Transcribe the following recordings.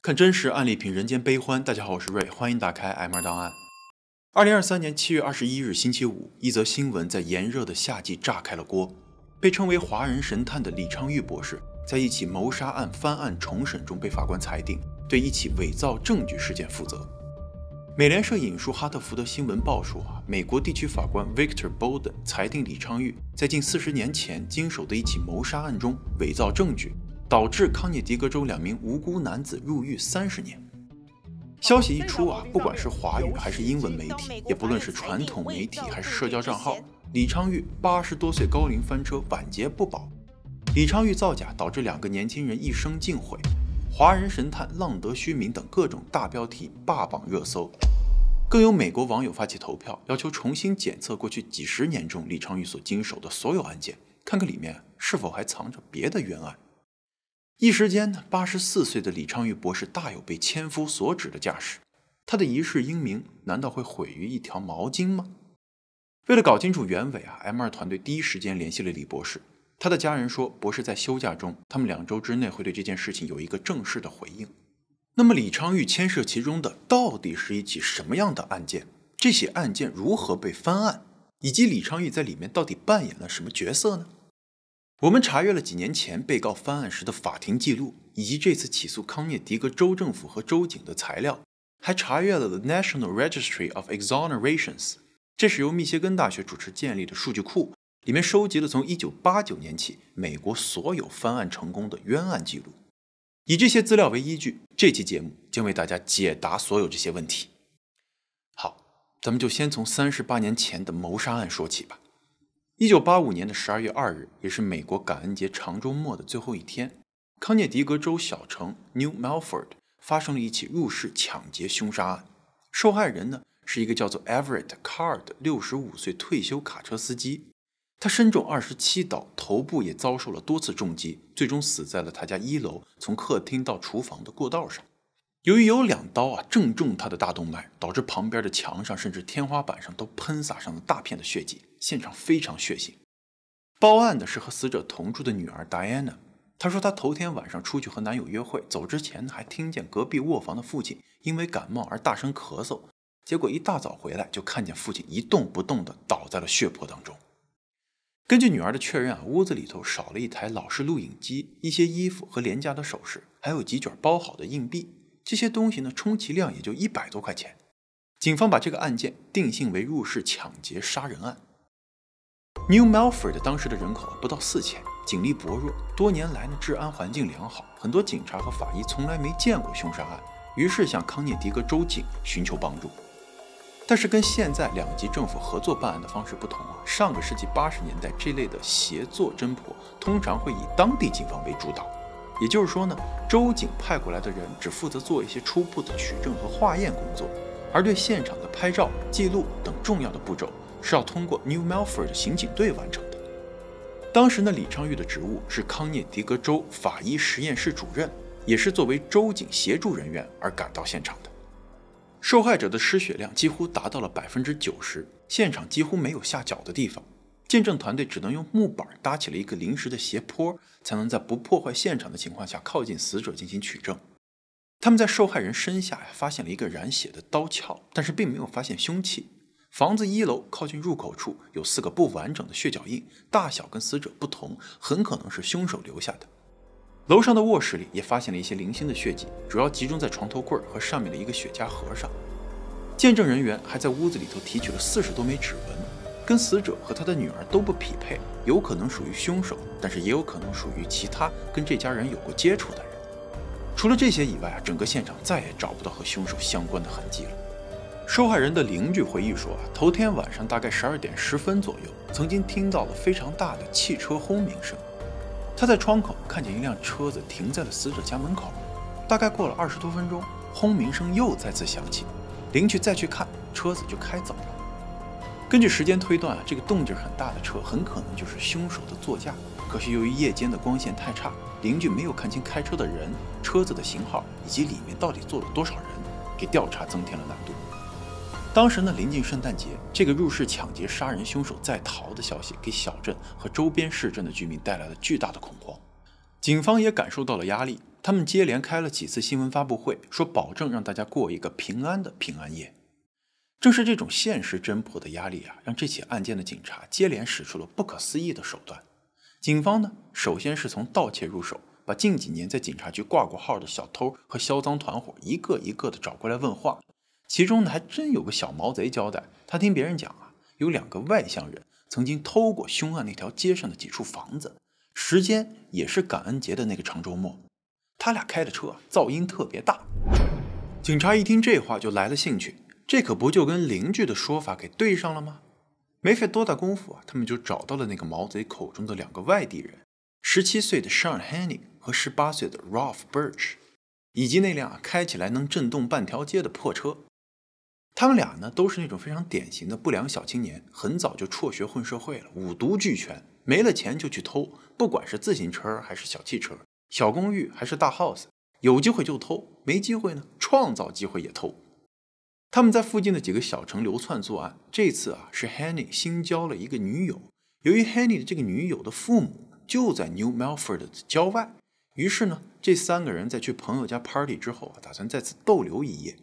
看真实案例品人间悲欢。大家好，我是瑞，欢迎打开 M2 档案。2023年7月21日星期五，一则新闻在炎热的夏季炸开了锅。被称为华人神探的李昌钰博士，在一起谋杀案翻案重审中被法官裁定对一起伪造证据事件负责。美联社引述哈特福德新闻报说，美国地区法官 Victor Bolden 裁定李昌钰在近40年前经手的一起谋杀案中伪造证据，导致康涅狄格州2名无辜男子入狱30年。消息一出不管是华语还是英文媒体，也不论是传统媒体还是社交账号，李昌钰80多岁高龄翻车，晚节不保。李昌钰造假导致2个年轻人一生尽毁，华人神探浪得虚名等各种大标题霸榜热搜。更有美国网友发起投票，要求重新检测过去几十年中李昌钰所经手的所有案件，看看里面是否还藏着别的冤案。一时间84岁的李昌钰博士大有被千夫所指的架势，他的一世英名难道会毁于一条毛巾吗？为了搞清楚原委M2 团队第一时间联系了李博士，他的家人说博士在休假中，他们2周之内会对这件事情有一个正式的回应。那么李昌钰牵涉其中的到底是一起什么样的案件？这起案件如何被翻案？以及李昌钰在里面到底扮演了什么角色呢？我们查阅了几年前被告翻案时的法庭记录，以及这次起诉康涅狄格州政府和州警的材料，还查阅了 The National Registry of Exonerations， 这是由密歇根大学主持建立的数据库，里面收集了从1989年起美国所有翻案成功的冤案记录。以这些资料为依据，这期节目将为大家解答所有这些问题。好，咱们就先从38年前的谋杀案说起吧。1985年的12月2日，也是美国感恩节长周末的最后一天，康涅狄格州小城 New Milford 发生了一起入室抢劫凶杀案。受害人呢是一个叫做 Everett Carr 的65岁退休卡车司机，他身中27刀，头部也遭受了多次重击，最终死在了他家1楼从客厅到厨房的过道上。由于有2刀正中他的大动脉，导致旁边的墙上甚至天花板上都喷洒上了大片的血迹，现场非常血腥。报案的是和死者同住的女儿 Diana， 她说她头天晚上出去和男友约会，走之前还听见隔壁卧房的父亲因为感冒而大声咳嗽，结果一大早回来就看见父亲一动不动地倒在了血泊当中。根据女儿的确认屋子里头少了一台老式录影机、一些衣服和廉价的首饰，还有几卷包好的硬币。这些东西呢，充其量也就100多块钱。警方把这个案件定性为入室抢劫杀人案。New Milford 当时的人口不到4000，警力薄弱，多年来呢治安环境良好，很多警察和法医从来没见过凶杀案，于是向康涅狄格州警寻求帮助。但是跟现在2级政府合作办案的方式不同上个世纪80年代这类的协作侦破通常会以当地警方为主导。也就是说呢，州警派过来的人只负责做一些初步的取证和化验工作，而对现场的拍照、记录等重要的步骤是要通过 New Milford 刑警队完成的。当时呢，李昌钰的职务是康涅狄格州法医实验室主任，也是作为州警协助人员而赶到现场的。受害者的失血量几乎达到了90%，现场几乎没有下脚的地方。见证团队只能用木板搭起了一个临时的斜坡，才能在不破坏现场的情况下靠近死者进行取证。他们在受害人身下发现了一个染血的刀鞘，但是并没有发现凶器。房子1楼靠近入口处有4个不完整的血脚印，大小跟死者不同，很可能是凶手留下的。楼上的卧室里也发现了一些零星的血迹，主要集中在床头柜和上面的一个雪茄盒上。见证人员还在屋子里头提取了40多枚指纹，跟死者和他的女儿都不匹配，有可能属于凶手，但是也有可能属于其他跟这家人有过接触的人。除了这些以外整个现场再也找不到和凶手相关的痕迹了。受害人的邻居回忆说头天晚上大概12点10分左右，曾经听到了非常大的汽车轰鸣声。他在窗口看见一辆车子停在了死者家门口，大概过了20多分钟，轰鸣声又再次响起，邻居再去看，车子就开走了。根据时间推断这个动静很大的车很可能就是凶手的座驾，可是由于夜间的光线太差，邻居没有看清开车的人、车子的型号以及里面到底坐了多少人，给调查增添了难度。当时呢，临近圣诞节，这个入室抢劫杀人凶手在逃的消息给小镇和周边市镇的居民带来了巨大的恐慌。警方也感受到了压力，他们接连开了几次新闻发布会，说保证让大家过一个平安的平安夜。正是这种现实侦破的压力让这起案件的警察接连使出了不可思议的手段。警方呢，首先是从盗窃入手，把近几年在警察局挂过号的小偷和销赃团伙一个一个的找过来问话。其中呢，还真有个小毛贼交代，他听别人讲有2个外乡人曾经偷过凶案那条街上的几处房子，时间也是感恩节的那个长周末。他俩开的车噪音特别大。警察一听这话就来了兴趣，这可不就跟邻居的说法给对上了吗？没费多大功夫他们就找到了那个毛贼口中的2个外地人，17岁的 Sean Henning 和18岁的 Ralph Birch， 以及那辆开起来能震动半条街的破车。他们俩呢，都是那种非常典型的不良小青年，很早就辍学混社会了，5毒俱全，没了钱就去偷，不管是自行车还是小汽车，小公寓还是大 house， 有机会就偷，没机会呢，创造机会也偷。他们在附近的几个小城流窜作案，这次是 Henning 新交了一个女友。由于 Henning 的这个女友的父母就在 New Milford 的郊外，于是呢，这3个人在去朋友家 party 之后打算在此逗留一夜。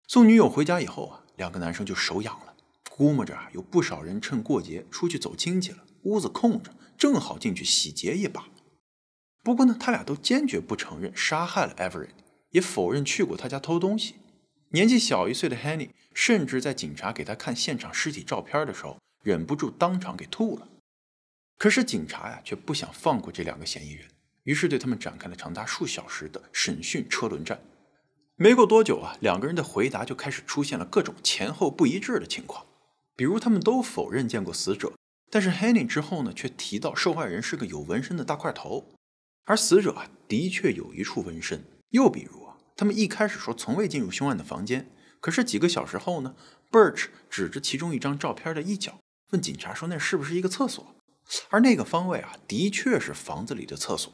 送女友回家以后2个男生就手痒了，估摸着有不少人趁过节出去走亲戚了，屋子空着，正好进去洗劫一把。不过呢，他俩都坚决不承认杀害了 Everett， 也否认去过他家偷东西。年纪小1岁的 Henning 甚至在警察给他看现场尸体照片的时候，忍不住当场给吐了。可是警察却不想放过这2个嫌疑人，于是对他们展开了长达数小时的审讯车轮战。没过多久2个人的回答就开始出现了各种前后不一致的情况。比如他们都否认见过死者，但是 Henning 之后呢，却提到受害人是个有纹身的大块头，而死者的确有一处纹身。又比如他们一开始说从未进入凶案的房间，可是几个小时后呢， Birch 指着其中一张照片的一角，问警察说那是不是一个厕所，而那个方位的确是房子里的厕所。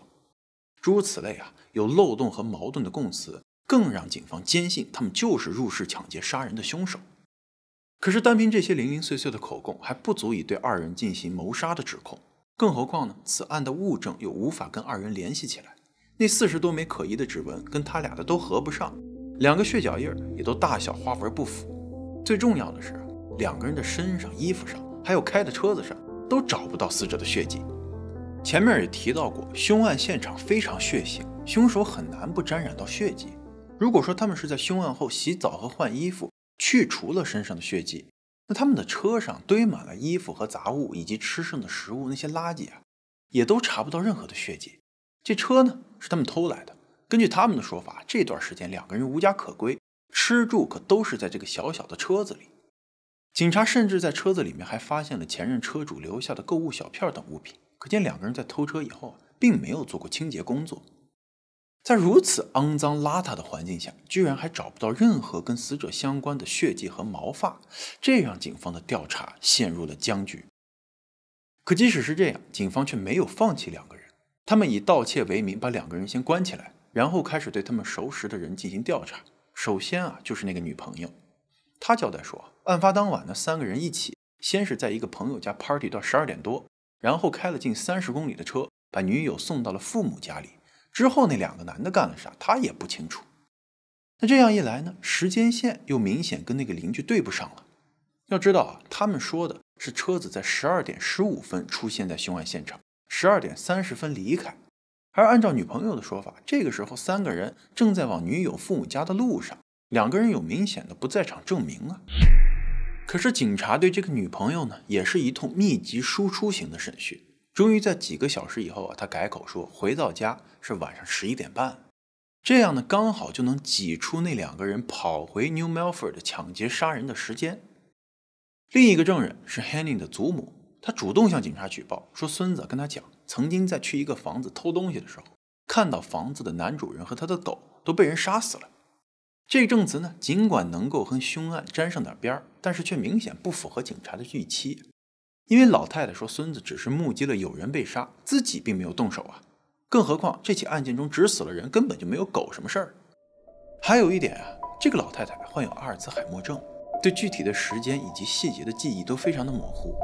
诸如此类有漏洞和矛盾的供词，更让警方坚信他们就是入室抢劫杀人的凶手。可是单凭这些零零碎碎的口供还不足以对2人进行谋杀的指控，更何况呢，此案的物证又无法跟2人联系起来。那40多枚可疑的指纹跟他俩的都合不上，2个血脚印也都大小花纹不符。最重要的是2个人的身上、衣服上还有开的车子上都找不到死者的血迹。前面也提到过，凶案现场非常血腥，凶手很难不沾染到血迹。如果说他们是在凶案后洗澡和换衣服，去除了身上的血迹，那他们的车上堆满了衣服和杂物，以及吃剩的食物，那些垃圾也都查不到任何的血迹。这车呢，是他们偷来的。根据他们的说法，这段时间2个人无家可归，吃住可都是在这个小小的车子里。警察甚至在车子里面还发现了前任车主留下的购物小票等物品，可见2个人在偷车以后并没有做过清洁工作。在如此肮脏邋遢的环境下，居然还找不到任何跟死者相关的血迹和毛发，这让警方的调查陷入了僵局。可即使是这样，警方却没有放弃2个人。他们以盗窃为名把2个人先关起来，然后开始对他们熟识的人进行调查。首先就是那个女朋友。她交代说，案发当晚呢，3个人一起先是在一个朋友家 party 到12点多，然后开了近30公里的车，把女友送到了父母家里。之后那2个男的干了啥，他也不清楚。那这样一来呢，时间线又明显跟那个邻居对不上了。要知道他们说的是车子在12点15分出现在凶案现场，12点30分离开。而按照女朋友的说法，这个时候3个人正在往女友父母家的路上，2个人有明显的不在场证明可是警察对这个女朋友呢，也是一通密集输出型的审讯。终于在几个小时以后他改口说回到家是晚上11点半。这样呢，刚好就能挤出那2个人跑回 New Milford 抢劫杀人的时间。另一个证人是 Henning 的祖母，他主动向警察举报，说孙子跟他讲，曾经在去一个房子偷东西的时候，看到房子的男主人和他的狗都被人杀死了。这个证词呢，尽管能够和凶案沾上点边，但是却明显不符合警察的预期。因为老太太说孙子只是目击了有人被杀，自己并没有动手更何况这起案件中只死了人，根本就没有狗什么事儿。还有一点这个老太太患有阿尔兹海默症，对具体的时间以及细节的记忆都非常的模糊。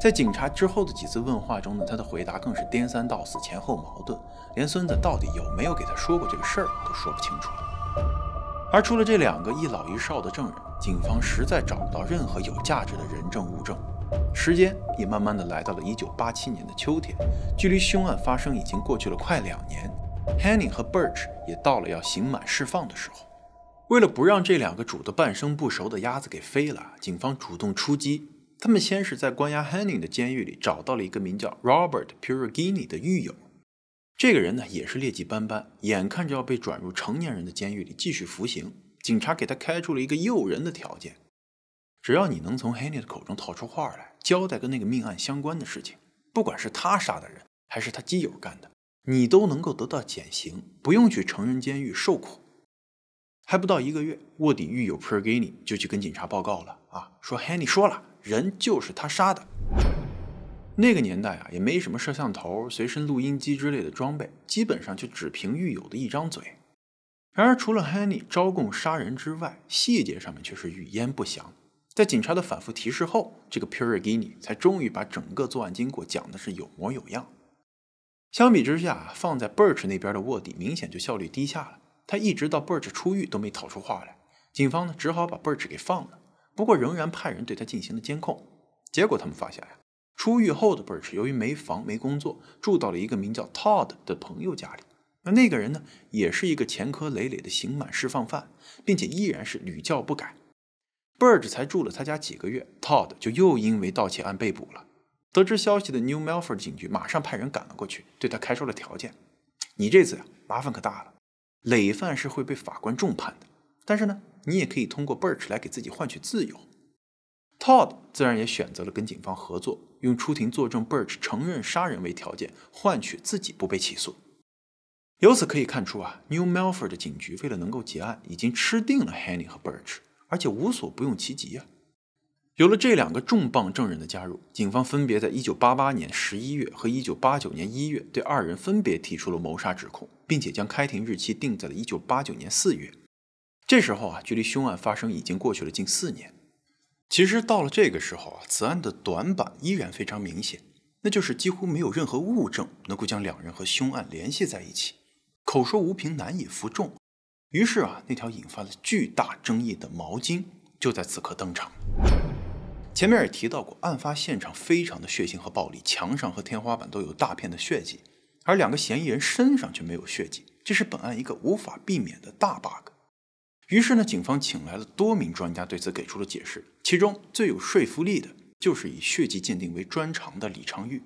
在警察之后的几次问话中呢，他的回答更是颠三倒四，前后矛盾，连孙子到底有没有给他说过这个事儿都说不清楚了。而除了这2个一老一少的证人，警方实在找不到任何有价值的人证物证。时间也慢慢的来到了1987年的秋天，距离凶案发生已经过去了快2年。Henning 和 Birch 也到了要刑满释放的时候。为了不让这2个煮得半生不熟的鸭子给飞了，警方主动出击。他们先是在关押 Henning 的监狱里找到了一个名叫 Robert Perugini 的狱友。这个人呢也是劣迹斑斑，眼看着要被转入成年人的监狱里继续服刑。警察给他开出了一个诱人的条件，只要你能从 Henning 的口中套出话来，交代跟那个命案相关的事情，不管是他杀的人还是他基友干的，你都能够得到减刑，不用去成人监狱受苦。还不到1个月，卧底狱友 Perugini 就去跟警察报告了说 Henning 说了，人就是他杀的。那个年代也没什么摄像头、随身录音机之类的装备，基本上就只凭狱友的一张嘴。然而除了 Henning 招供杀人之外，细节上面却是语焉不详。在警察的反复提示后，这个 Perugini 才终于把整个作案经过讲的是有模有样。相比之下，放在 Birch 那边的卧底明显就效率低下了。他一直到 Birch 出狱都没讨出话来，警方呢只好把 Birch 给放了，不过仍然派人对他进行了监控。结果他们发现出狱后的 Birch 由于没房没工作，住到了一个名叫 Todd 的朋友家里。那个人呢也是一个前科累累的刑满释放犯，并且依然是屡教不改。Birch 才住了他家几个月， Todd 就又因为盗窃案被捕了。得知消息的 New Milford 警局马上派人赶了过去，对他开出了条件：你这次麻烦可大了，累犯是会被法官重判的，但是呢你也可以通过 Birch 来给自己换取自由。 Todd 自然也选择了跟警方合作，用出庭作证 Birch 承认杀人为条件，换取自己不被起诉。由此可以看出New Milford 的警局为了能够结案，已经吃定了 Henning 和 Birch， 而且无所不用其极有了这2个重磅证人的加入，警方分别在1988年11月和1989年1月对2人分别提出了谋杀指控，并且将开庭日期定在了1989年4月。这时候距离凶案发生已经过去了近4年。其实到了这个时候此案的短板依然非常明显，那就是几乎没有任何物证能够将2人和凶案联系在一起，口说无凭难以服众。于是那条引发了巨大争议的毛巾就在此刻登场。前面也提到过，案发现场非常的血腥和暴力，墙上和天花板都有大片的血迹，而2个嫌疑人身上却没有血迹，这是本案一个无法避免的大 bug。于是警方请来了多名专家对此给出了解释，其中最有说服力的就是以血迹鉴定为专长的李昌钰。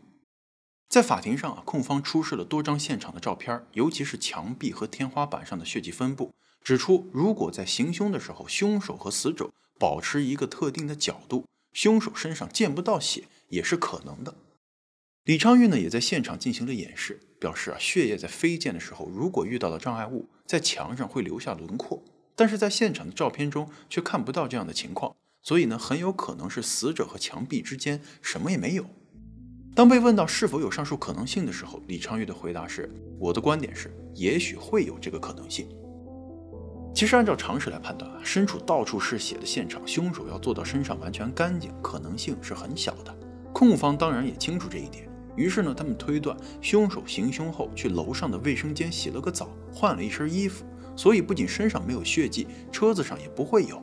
在法庭上控方出示了多张现场的照片，尤其是墙壁和天花板上的血迹分布，指出如果在行凶的时候，凶手和死者保持一个特定的角度，凶手身上见不到血也是可能的。李昌钰呢也在现场进行了演示，表示血液在飞溅的时候，如果遇到了障碍物，在墙上会留下轮廓，但是在现场的照片中却看不到这样的情况，所以呢很有可能是死者和墙壁之间什么也没有。当被问到是否有上述可能性的时候，李昌钰的回答是：我的观点是也许会有这个可能性。其实按照常识来判断身处到处是血的现场，凶手要做到身上完全干净，可能性是很小的。控方当然也清楚这一点，于是呢他们推断凶手行凶后去楼上的卫生间洗了个澡，换了一身衣服，所以不仅身上没有血迹，车子上也不会有。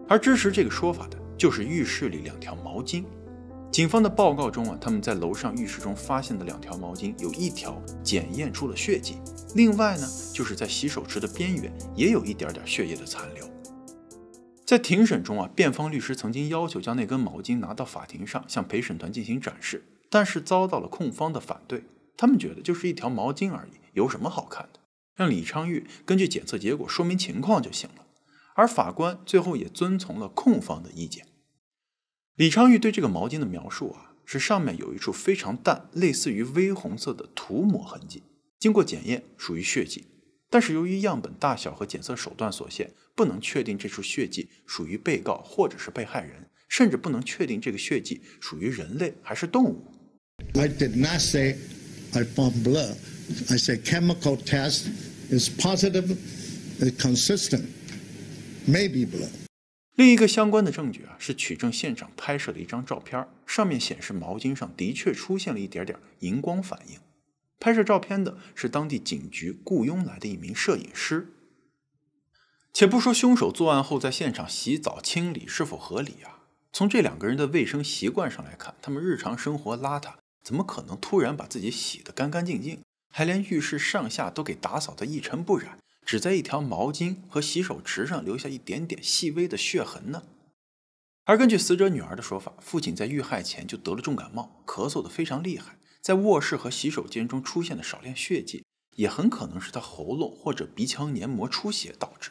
而支持这个说法的就是浴室里2条毛巾。警方的报告中他们在楼上浴室中发现的2条毛巾，有1条检验出了血迹，另外呢就是在洗手池的边缘也有一点点血液的残留。在庭审中辩方律师曾经要求将那根毛巾拿到法庭上向陪审团进行展示，但是遭到了控方的反对，他们觉得就是一条毛巾而已，有什么好看的，让李昌钰根据检测结果说明情况就行了。而法官最后也遵从了控方的意见。李昌钰对这个毛巾的描述是上面有一处非常淡，类似于微红色的涂抹痕迹，经过检验属于血迹，但是由于样本大小和检测手段所限，不能确定这处血迹属于被告或者是被害人，甚至不能确定这个血迹属于人类还是动物。 I did not say I found blood. I said chemical test is positive, consistent, maybe blood. 另一个相关的证据是取证现场拍摄的一张照片，上面显示毛巾上的确出现了一点点荧光反应。拍摄照片的是当地警局雇佣来的一名摄影师。且不说凶手作案后在现场洗澡清理是否合理从这两个人的卫生习惯上来看，他们日常生活邋遢，怎么可能突然把自己洗得干干净净，还连浴室上下都给打扫得一尘不染，只在一条毛巾和洗手池上留下一点点细微的血痕呢？而根据死者女儿的说法，父亲在遇害前就得了重感冒，咳嗽得非常厉害，在卧室和洗手间中出现的少量血迹，也很可能是他喉咙或者鼻腔黏膜出血导致。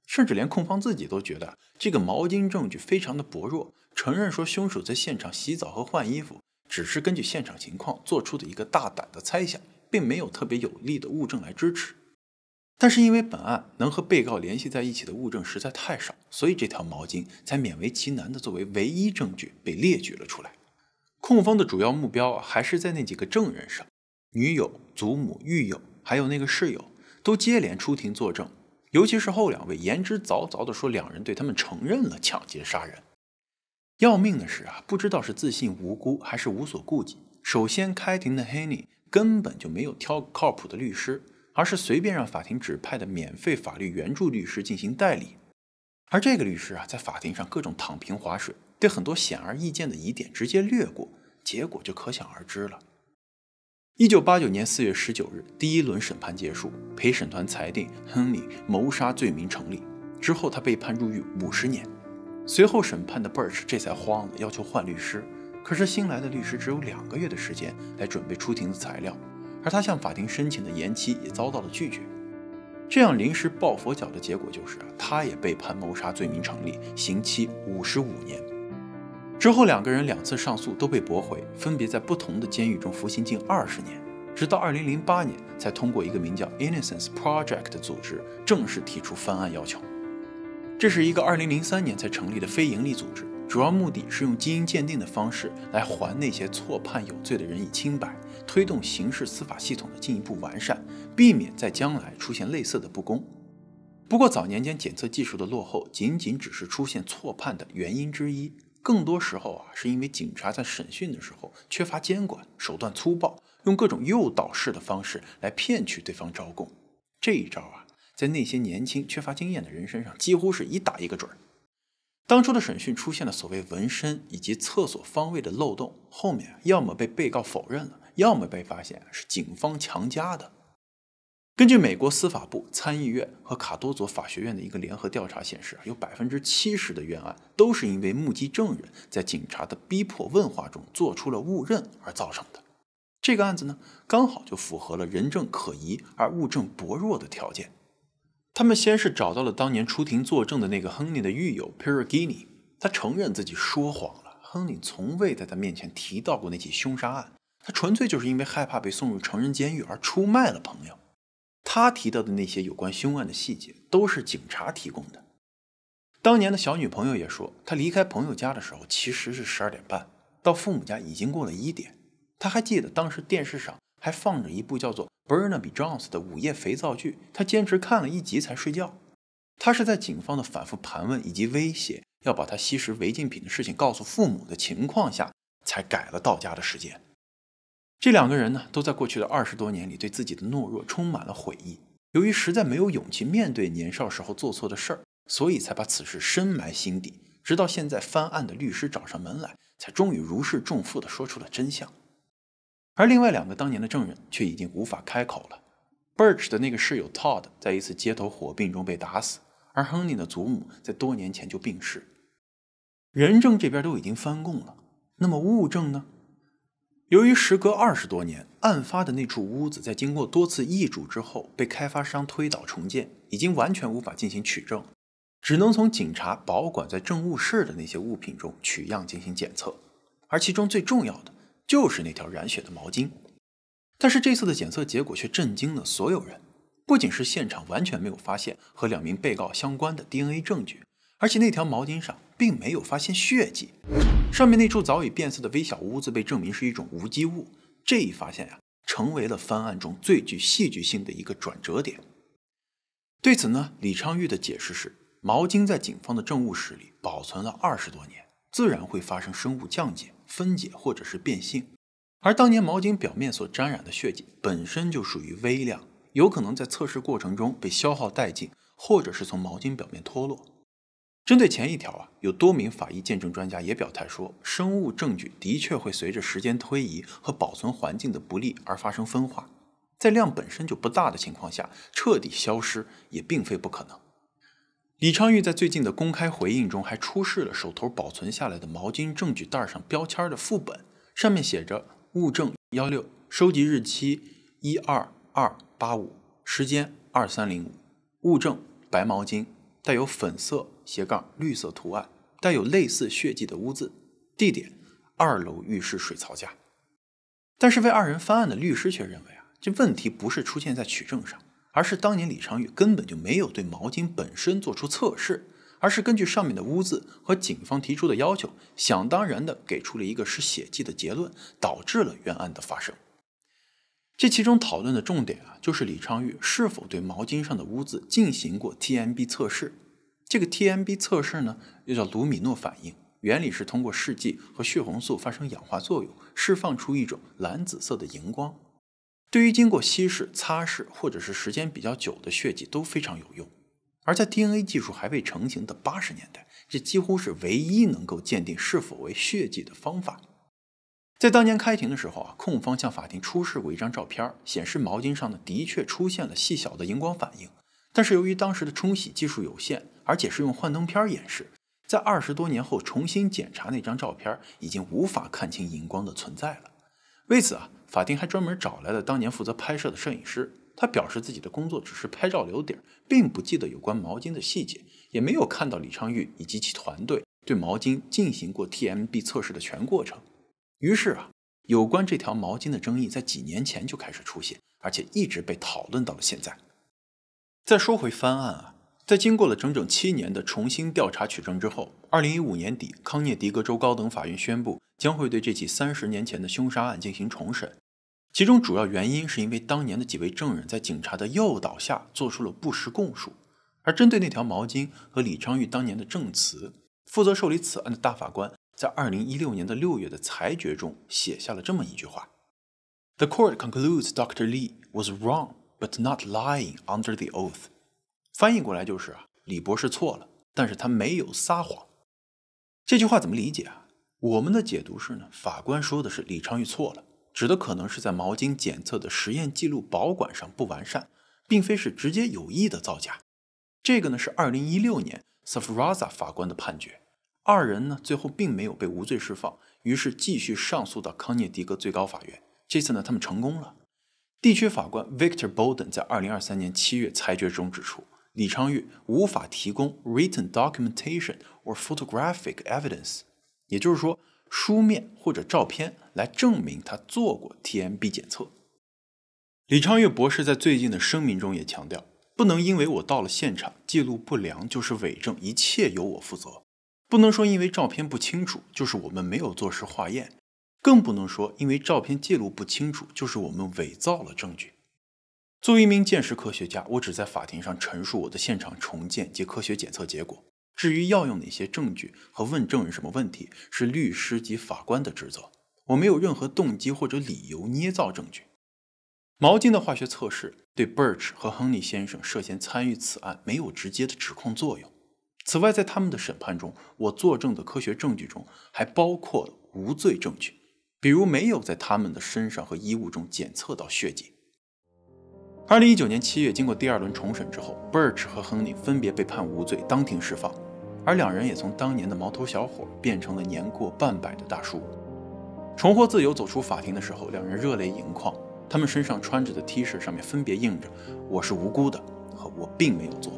甚至连控方自己都觉得这个毛巾证据非常的薄弱，承认说凶手在现场洗澡和换衣服只是根据现场情况做出的一个大胆的猜想，并没有特别有力的物证来支持。但是因为本案能和被告联系在一起的物证实在太少，所以这条毛巾才勉为其难的作为唯一证据被列举了出来。控方的主要目标还是在那几个证人上，女友、祖母、狱友还有那个室友都接连出庭作证，尤其是后两位言之凿凿地说两人对他们承认了抢劫杀人。要命的是不知道是自信无辜还是无所顾忌，首先开庭的 Henny 根本就没有挑靠谱的律师，而是随便让法庭指派的免费法律援助律师进行代理。而这个律师在法庭上各种躺平划水，对很多显而易见的疑点直接略过，结果就可想而知了。1989年4月19日，第一轮审判结束，陪审团裁定亨利谋杀罪名成立，之后他被判入狱50年。随后审判的 Birch 这才慌了，要求换律师，可是新来的律师只有2个月的时间来准备出庭的材料，而他向法庭申请的延期也遭到了拒绝。这样临时抱佛脚的结果就是他也被判谋杀罪名成立，刑期55年。之后2个人2次上诉都被驳回，分别在不同的监狱中服刑近20年，直到2008年才通过一个名叫 Innocence Project 的组织正式提出翻案要求。这是一个2003年才成立的非营利组织，主要目的是用基因鉴定的方式来还那些错判有罪的人以清白，推动刑事司法系统的进一步完善，避免在将来出现类似的不公。不过早年间检测技术的落后仅仅只是出现错判的原因之一，更多时候是因为警察在审讯的时候缺乏监管，手段粗暴，用各种诱导式的方式来骗取对方招供。这一招在那些年轻缺乏经验的人身上几乎是一打一个准。当初的审讯出现了所谓纹身以及厕所方位的漏洞，后面要么被被告否认了，要么被发现是警方强加的。根据美国司法部、参议院和卡多佐法学院的一个联合调查显示，有70%的冤案都是因为目击证人在警察的逼迫问话中做出了误认而造成的。这个案子呢，刚好就符合了人证可疑而物证薄弱的条件。他们先是找到了当年出庭作证的那个亨利的狱友 Perugini， 他承认自己说谎了，亨利从未在他面前提到过那起凶杀案，他纯粹就是因为害怕被送入成人监狱而出卖了朋友。他提到的那些有关凶案的细节都是警察提供的。当年的小女朋友也说，他离开朋友家的时候其实是12点半，到父母家已经过了1点。他还记得当时电视上还放着一部叫做 Barnaby Jones 的午夜肥皂剧，他坚持看了1集才睡觉。他是在警方的反复盘问以及威胁要把他吸食违禁品的事情告诉父母的情况下，才改了到家的时间。这2个人呢，都在过去的20多年里对自己的懦弱充满了悔意。由于实在没有勇气面对年少时候做错的事儿，所以才把此事深埋心底，直到现在翻案的律师找上门来，才终于如释重负地说出了真相。而另外2个当年的证人却已经无法开口了。Birch 的那个室友 Todd 在一次街头火并中被打死，而亨利的祖母在多年前就病逝。人证这边都已经翻供了，那么物证呢？由于时隔20多年，案发的那处屋子在经过多次易主之后被开发商推倒重建，已经完全无法进行取证，只能从警察保管在证物室的那些物品中取样进行检测，而其中最重要的就是那条染血的毛巾。但是这次的检测结果却震惊了所有人，不仅是现场完全没有发现和2名被告相关的 DNA 证据，而且那条毛巾上并没有发现血迹，上面那处早已变色的微小污渍被证明是一种无机物。这一发现成为了翻案中最具戏剧性的一个转折点。对此呢，李昌钰的解释是，毛巾在警方的证物室里保存了20多年，自然会发生生物降解、分解或者是变性。而当年毛巾表面所沾染的血迹本身就属于微量，有可能在测试过程中被消耗殆尽，或者是从毛巾表面脱落。针对前一条有多名法医鉴证专家也表态说，生物证据的确会随着时间推移和保存环境的不利而发生分化，在量本身就不大的情况下，彻底消失也并非不可能。李昌钰在最近的公开回应中还出示了手头保存下来的毛巾证据袋上标签的副本，上面写着物证16，收集日期12285，时间2305，物证白毛巾，带有粉色绿色图案，带有类似血迹的污渍，地点2楼浴室水槽架。但是为二人翻案的律师却认为这问题不是出现在取证上，而是当年李昌钰根本就没有对毛巾本身做出测试，而是根据上面的污渍和警方提出的要求，想当然的给出了一个是血迹的结论，导致了冤案的发生。这其中讨论的重点就是李昌钰是否对毛巾上的污渍进行过 TMB 测试。这个 TMB 测试呢，又叫卢米诺反应，原理是通过试剂和血红素发生氧化作用，释放出一种蓝紫色的荧光。对于经过稀释、擦拭或者是时间比较久的血迹都非常有用。而在 DNA 技术还未成型的80年代，这几乎是唯一能够鉴定是否为血迹的方法。在当年开庭的时候控方向法庭出示过一张照片，显示毛巾上呢的确出现了细小的荧光反应，但是由于当时的冲洗技术有限，而且是用幻灯片演示，在20多年后重新检查那张照片，已经无法看清荧光的存在了。为此法庭还专门找来了当年负责拍摄的摄影师，他表示自己的工作只是拍照留底，并不记得有关毛巾的细节，也没有看到李昌钰以及其团队对毛巾进行过 TMB 测试的全过程。于是有关这条毛巾的争议在几年前就开始出现，而且一直被讨论到了现在。再说回翻案在经过了整整7年的重新调查取证之后，2015年底，康涅狄格州高等法院宣布将会对这起30年前的凶杀案进行重审。其中主要原因是因为当年的几位证人在警察的诱导下做出了不实供述。而针对那条毛巾和李昌钰当年的证词，负责受理此案的大法官在2016年的6月的裁决中写下了这么一句话 ：The court concludes Dr. Lee was wrong, but not lying under the oath。翻译过来就是李博士错了，但是他没有撒谎。这句话怎么理解我们的解读是呢，法官说的是李昌钰错了，指的可能是在毛巾检测的实验记录保管上不完善，并非是直接有意的造假。这个呢是2016年 Safraza 法官的判决。二人呢最后并没有被无罪释放，于是继续上诉到康涅狄格最高法院。这次呢他们成功了。地区法官 Victor Bolden 在2023年7月裁决中指出，李昌钰无法提供 written documentation or photographic evidence， 也就是说书面或者照片来证明他做过 TMB 检测。李昌钰博士在最近的声明中也强调，不能因为我到了现场记录不良就是伪证，一切由我负责。不能说因为照片不清楚就是我们没有做实化验，更不能说因为照片记录不清楚就是我们伪造了证据。作为一名鉴识科学家，我只在法庭上陈述我的现场重建及科学检测结果。至于要用哪些证据和问证人什么问题，是律师及法官的职责。我没有任何动机或者理由捏造证据。毛巾的化学测试对 Birch 和亨利先生涉嫌参与此案没有直接的指控作用。此外，在他们的审判中，我作证的科学证据中还包括了无罪证据，比如没有在他们的身上和衣物中检测到血迹。2019年7月，经过第2轮重审之后， Birch 和亨利分别被判无罪，当庭释放，而两人也从当年的毛头小伙变成了年过半百的大叔。重获自由走出法庭的时候，两人热泪盈眶，他们身上穿着的 T 恤上面分别印着我是无辜的和我并没有做。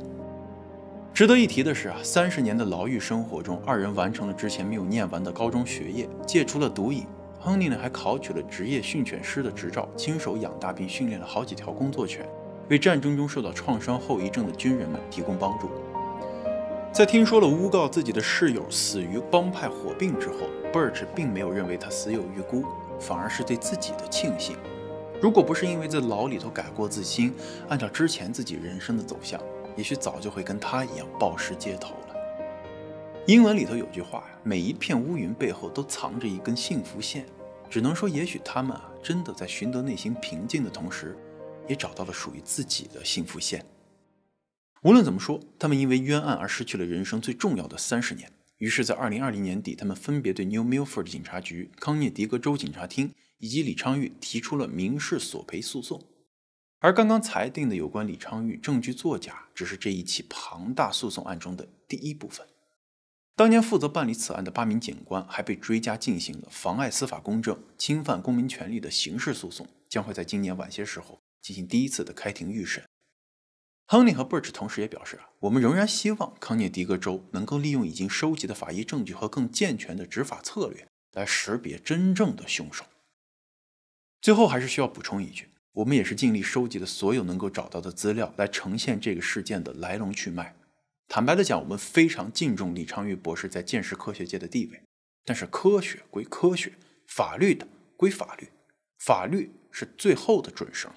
值得一提的是30年的牢狱生活中，二人完成了之前没有念完的高中学业，戒除了毒瘾。亨利呢还考取了职业训犬师的执照，亲手养大并训练了好几条工作犬，为战争中受到创伤后遗症的军人们提供帮助。在听说了诬告自己的室友死于帮派火并之后， Birch 并没有认为他死有余辜，反而是对自己的庆幸。如果不是因为在牢里头改过自新，按照之前自己人生的走向，也许早就会跟他一样暴尸街头了。英文里头有句话呀，每一片乌云背后都藏着一根幸福线。只能说，也许他们真的在寻得内心平静的同时，也找到了属于自己的幸福线。无论怎么说，他们因为冤案而失去了人生最重要的30年。于是，在2020年底，他们分别对 New Milford 警察局、康涅狄格州警察厅以及李昌钰提出了民事索赔诉讼。而刚刚裁定的有关李昌钰证据作假，只是这一起庞大诉讼案中的第一部分。当年负责办理此案的8名检官还被追加进行了妨碍司法公正、侵犯公民权利的刑事诉讼，将会在今年晚些时候进行第一次的开庭预审。亨利和 Birch 同时也表示，我们仍然希望康涅狄格州能够利用已经收集的法医证据和更健全的执法策略来识别真正的凶手。最后还是需要补充一句，我们也是尽力收集了所有能够找到的资料来呈现这个事件的来龙去脉。坦白的讲，我们非常敬重李昌钰博士在鉴识科学界的地位，但是科学归科学，法律的归法律，法律是最后的准绳。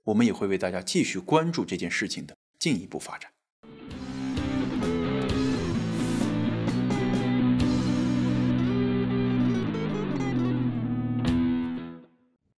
我们也会为大家继续关注这件事情的进一步发展。